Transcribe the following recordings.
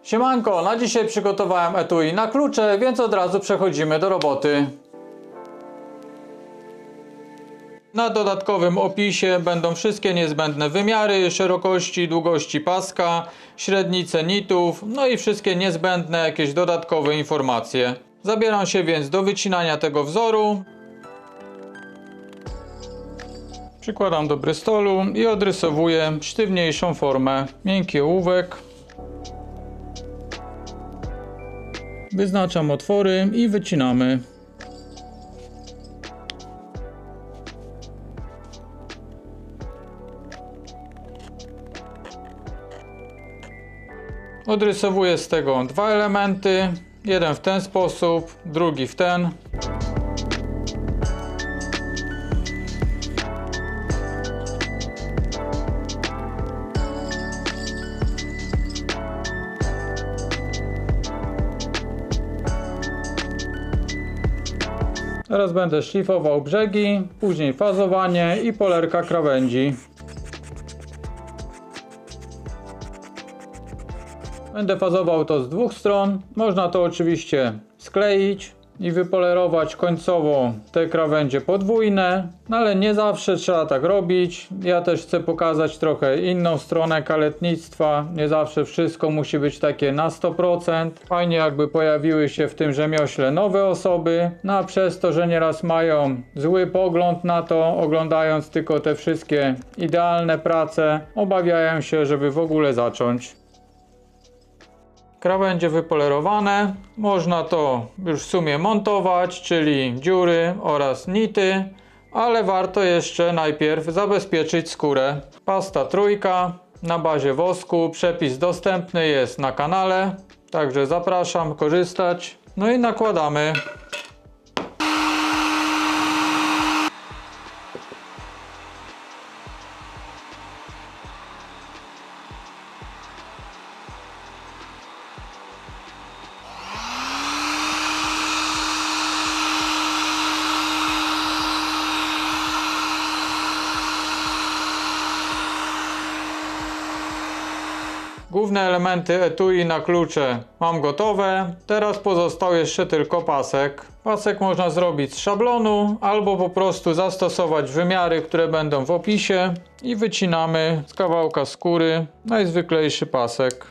Siemanko, na dzisiaj przygotowałem etui na klucze, więc od razu przechodzimy do roboty. Na dodatkowym opisie będą wszystkie niezbędne wymiary, szerokości, długości paska, średnice nitów, no i wszystkie niezbędne jakieś dodatkowe informacje. Zabieram się więc do wycinania tego wzoru. Przykładam do brystolu i odrysowuję sztywniejszą formę. Miękki ołówek. Wyznaczam otwory i wycinamy. Odrysowuję z tego dwa elementy. Jeden w ten sposób, drugi w ten. Teraz będę szlifował brzegi, później fazowanie i polerka krawędzi. Będę fazował to z dwóch stron. Można to oczywiście skleić i wypolerować końcowo te krawędzie podwójne, no ale nie zawsze trzeba tak robić. Ja też chcę pokazać trochę inną stronę kaletnictwa. Nie zawsze wszystko musi być takie na 100%. Fajnie jakby pojawiły się w tym rzemiośle nowe osoby, no a przez to, że nieraz mają zły pogląd na to, oglądając tylko te wszystkie idealne prace, obawiają się, żeby w ogóle zacząć. Krawędzie wypolerowane, można to już w sumie montować, czyli dziury oraz nity, ale warto jeszcze najpierw zabezpieczyć skórę. Pasta trójka na bazie wosku, przepis dostępny jest na kanale, także zapraszam korzystać. No i nakładamy. Główne elementy etui na klucze mam gotowe. Teraz pozostał jeszcze tylko pasek. Pasek można zrobić z szablonu albo po prostu zastosować wymiary, które będą w opisie i wycinamy z kawałka skóry najzwyklejszy pasek.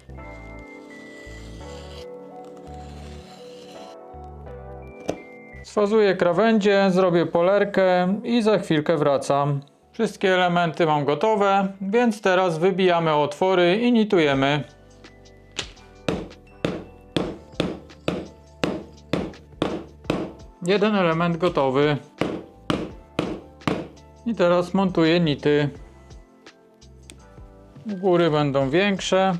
Sfazuję krawędzie, zrobię polerkę i za chwilkę wracam. Wszystkie elementy mam gotowe, więc teraz wybijamy otwory i nitujemy. Jeden element gotowy. I teraz montuję nity. U góry będą większe,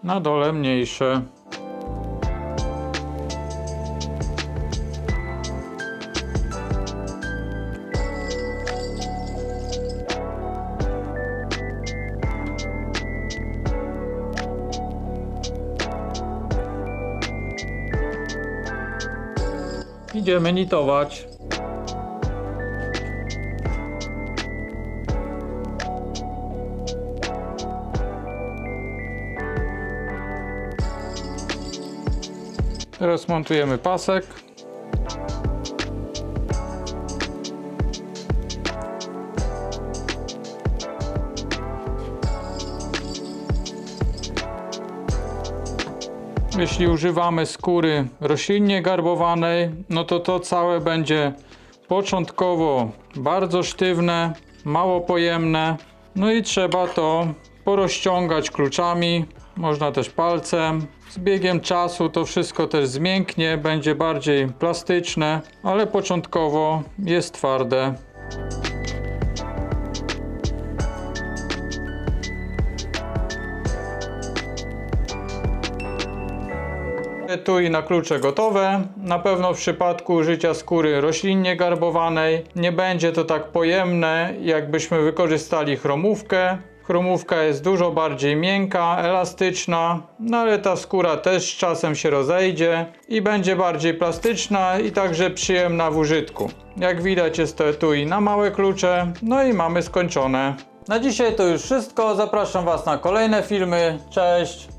na dole mniejsze. Idziemy nitować. Teraz montujemy pasek. Jeśli używamy skóry roślinnie garbowanej, no to to całe będzie początkowo bardzo sztywne, mało pojemne. No i trzeba to porozciągać kluczami, można też palcem. Z biegiem czasu to wszystko też zmięknie, będzie bardziej plastyczne, ale początkowo jest twarde. Etui na klucze gotowe. Na pewno w przypadku użycia skóry roślinnie garbowanej nie będzie to tak pojemne, jakbyśmy wykorzystali chromówkę. Chromówka jest dużo bardziej miękka, elastyczna, no ale ta skóra też z czasem się rozejdzie i będzie bardziej plastyczna i także przyjemna w użytku. Jak widać jest to etui na małe klucze, no i mamy skończone. Na dzisiaj to już wszystko. Zapraszam Was na kolejne filmy. Cześć!